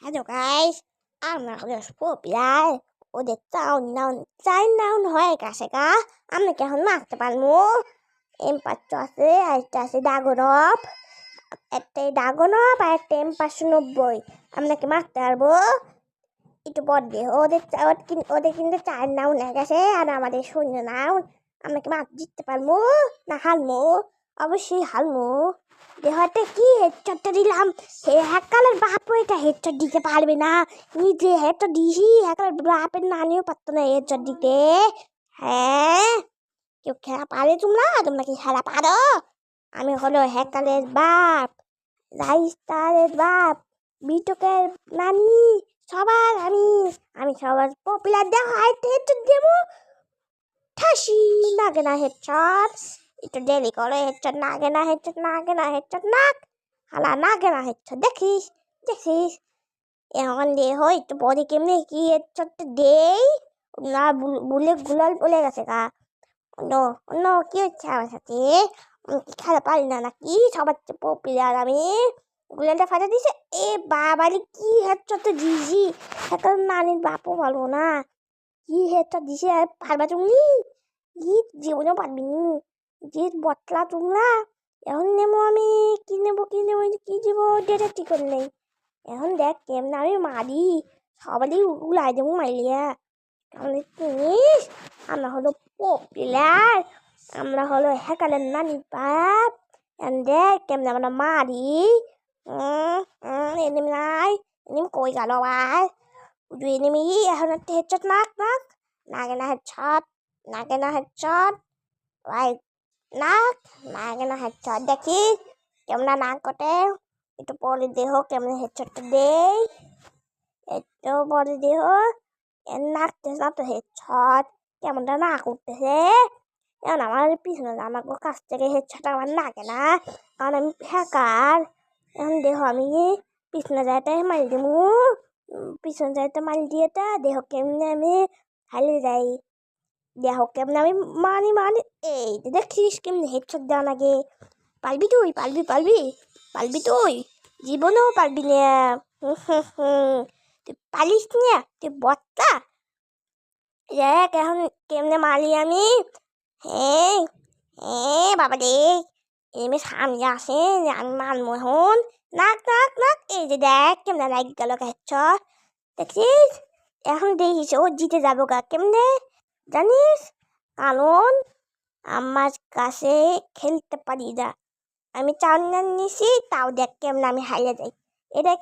Hello guys, আমরা হলো popular ওদের চাউন নাউন হয়ে গেছে গা। আমরা কি এখন মারতে পারবো? M500 আছে, আরেকটা আছে ডাগনপ, একটা ডাগনপ আর একটা M590। আমরা কি মারতে পারবো? একটু পর দিয়ে ওদের কিন্তু 4 নাউন হয়ে গেছে আর আমাদের 0 নাউন। আমরা কি মার জিততে পারবো না হারবো? অবশ্যই হারবো। দেহতে কি হেডশটটা দিলাম, হ্যাকালের বাপও এটা হেডশট দিতে পারবে না। নিজে হেডশট দিছি, হ্যাকালের বাপের নানিও পারতো না হেডশট দিতে। হ্যাঁ, কেউ খেলা পারে? তোমরা কি খেলা পারো? আমি হলো হ্যাকালের বাপ, রাইস্টারের বাপ, বিটকের নানি, সবার আমি সবার পপুলার দেওয়া হেডশট দেবো। ঠাসি নাগে না হেডশট, একটু ডেলি করে হেডশট নাগে না হেডশট নাক হালা নাগে না হেডশট। দেখিস এখন দে হয় একটু পরে কেমনি কি হেডশটটা দেই না। বুলে গুলাল বলে গেছে গা। অন্য অন্য কি হচ্ছে আমার সাথে? আমি কি খেলা পারি না নাকি? সবার চেয়ে পপুলার আমি। গুলালটা ফাটা দিছে। এ বাবালি কি হেডশট দিয়েছি, এখন নানির বাপও বলবো না কি হেডশট দিছে। আর পারবা তুমি? জীবনেও পারবি নি। যে বটলা তোমরা। এখন নেবো আমি, কি নেবো কি দেবো ডেটা ঠিক করে নেই। এখন দেখ কেমন আমি মারি, সবারই উড়াই দেবো মাইলিয়া। আমাদের জিনিস, আমরা হলো পপুলার, আমরা হলো হ্যাকালের নানির বাপ। এখন দেখ কেমন আমরা মারি। এনিমি নাই, এনিমি কই গেল আবার? এনিমি এখন একটা হেডশট নাগে না হেডশট, রাইট নাগে না হেডশট। দেখি কেমন নাক কটে, একটু পরে দেহ কেমন হেডশটটা দেই, একটু পরে দেহ নাকতেছে না তো হেডশট, কেমনটা নাক উঠতেছে। এখন আমার পিছনে আমার কাছ থেকে হেডশট আমার নাগে না, কারণ আমি হ্যাকার। এখন দেহ আমি পিছনে যাইতে মারি দিব, পিছনে যাইতে মারি দিয়ে দেহ কেমনে আমি হারিয়ে যাই। দেহ কেমন আমি মানি এই দেখিস কেমনি হেডশট দেওয়া লাগে। পারবি তুই জীবনেও পারবি না। তুই পারিস না, তুই বট্টা। দেখ এখন কেমনে মারি আমি। হ্যাঁ বাবা রে, এমনি সামনে আসে আমি মারবো এখন। নাক এই যে দেখ কেমনে লাগ গেল হেডশট। দেখছিস এখন দেখিস ও জিতে যাবো গা কেমনে জানিস? কারণ আমার কাছে খেলতে পারি না, আমি চাউন নিছি, তাও দেখ কেমন আমি হারিয়ে যাই। এটা